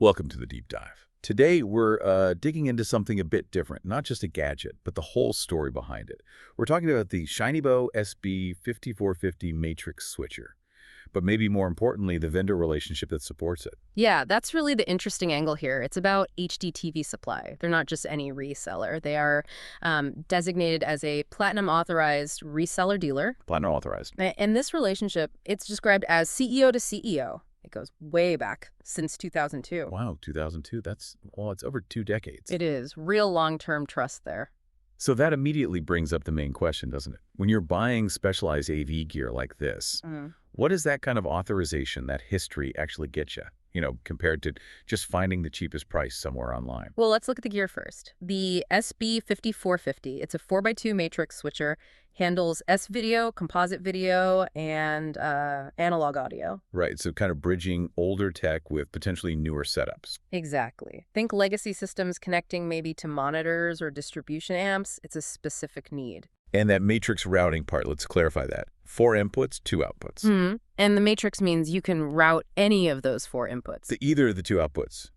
Welcome to the Deep Dive. Today, we're digging into something a bit different, not just a gadget, but the whole story behind it. We're talking about the Shinybow SB-5450 matrix switcher, but maybe more importantly, the vendor relationship that supports it. Yeah, that's really the interesting angle here. It's about HDTV Supply. They're not just any reseller. They are designated as a platinum authorized reseller dealer. Platinum authorized. And this relationship, it's described as CEO to CEO. It goes way back since 2002. Wow, 2002. It's over 2 decades. It is. Real long-term trust there. So that immediately brings up the main question, doesn't it? When you're buying specialized AV gear like this, what does that kind of authorization, that history actually get you? Compared to just finding the cheapest price somewhere online. Well, let's look at the gear first. The SB-5450, it's a 4x2 matrix switcher, handles S-video, composite video, and analog audio. Right, so kind of bridging older tech with potentially newer setups. Exactly. Think legacy systems connecting maybe to monitors or distribution amps. It's a specific need. And that matrix routing part, let's clarify that. 4 inputs, 2 outputs. And the matrix means you can route any of those 4 inputs. To either of the 2 outputs,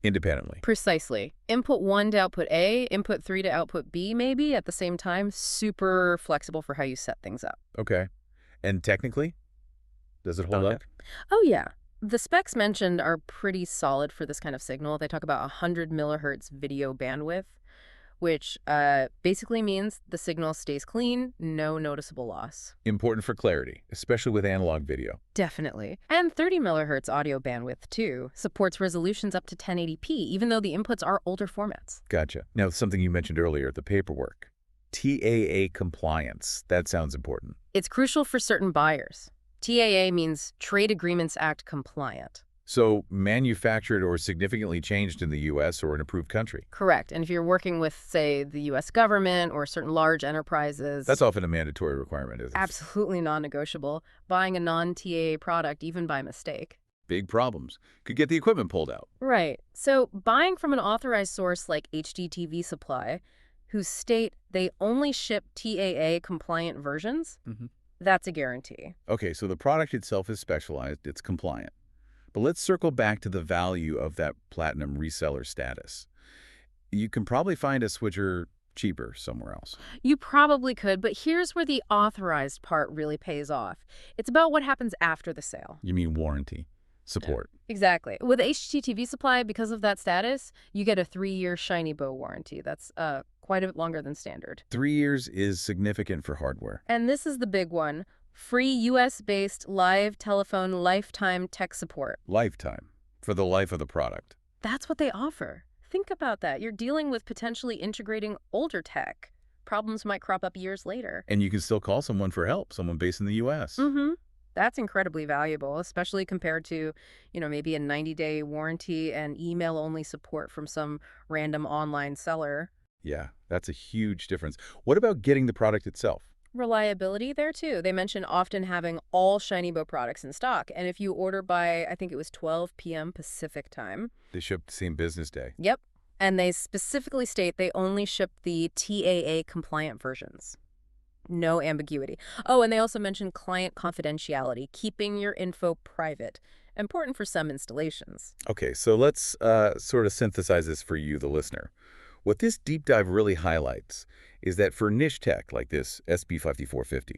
independently. Precisely. Input 1 to output A, input 3 to output B maybe at the same time. Super flexible for how you set things up. Okay. And technically, does it hold up? Oh, yeah. The specs mentioned are pretty solid for this kind of signal. They talk about 100 millihertz video bandwidth, which basically means the signal stays clean, no noticeable loss. Important for clarity, especially with analog video. Definitely. And 30 millihertz audio bandwidth, too, supports resolutions up to 1080p, even though the inputs are older formats. Gotcha. Now, something you mentioned earlier, the paperwork. TAA compliance. That sounds important. It's crucial for certain buyers. TAA means Trade Agreements Act compliant. So manufactured or significantly changed in the U.S. or an approved country. Correct. And if you're working with, say, the U.S. government or certain large enterprises... That's often a mandatory requirement, isn't it? Absolutely non-negotiable. Buying a non-TAA product, even by mistake. Big problems. Could get the equipment pulled out. Right. So buying from an authorized source like HDTV Supply, who state they only ship TAA-compliant versions, that's a guarantee. Okay, so the product itself is specialized. It's compliant. But let's circle back to the value of that platinum reseller status. You can probably find a switcher cheaper somewhere else. You probably could, but here's where the authorized part really pays off. It's about what happens after the sale. You mean warranty, support. Exactly. With HDTV Supply, because of that status, you get a 3-year Shinybow warranty. That's quite a bit longer than standard. 3 years is significant for hardware. And this is the big one. Free U.S.-based live telephone lifetime tech support. Lifetime. For the life of the product. That's what they offer. Think about that. You're dealing with potentially integrating older tech. Problems might crop up years later. And you can still call someone for help, someone based in the U.S. That's incredibly valuable, especially compared to, maybe a 90-day warranty and email-only support from some random online seller. Yeah, that's a huge difference. What about getting the product itself? Reliability there, too. They mention often having all Shinybow products in stock. And if you order by, I think it was 12 p.m. Pacific time. They ship the same business day. Yep. And they specifically state they only ship the TAA-compliant versions. No ambiguity. Oh, and they also mention client confidentiality, keeping your info private. Important for some installations. Okay, so let's sort of synthesize this for you, the listener. What this deep dive really highlights is that for niche tech like this SB-5450,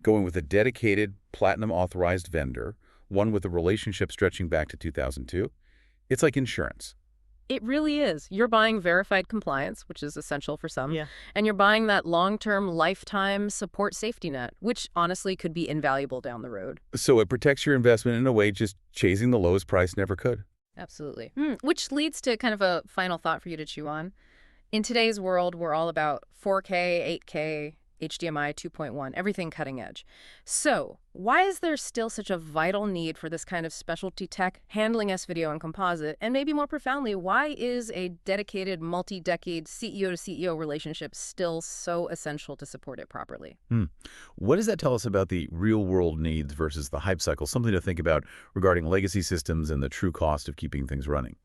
going with a dedicated platinum authorized vendor, one with a relationship stretching back to 2002, it's like insurance. It really is. You're buying verified compliance, which is essential for some, and you're buying that long-term lifetime support safety net, which honestly could be invaluable down the road. So it protects your investment in a way just chasing the lowest price never could. Absolutely. Which leads to kind of a final thought for you to chew on. In today's world, we're all about 4K, 8K, HDMI 2.1, everything cutting edge. So why is there still such a vital need for this kind of specialty tech handling S-video and composite? And maybe more profoundly, why is a dedicated multi-decade CEO to CEO relationship still so essential to support it properly? What does that tell us about the real-world needs versus the hype cycle? Something to think about regarding legacy systems and the true cost of keeping things running.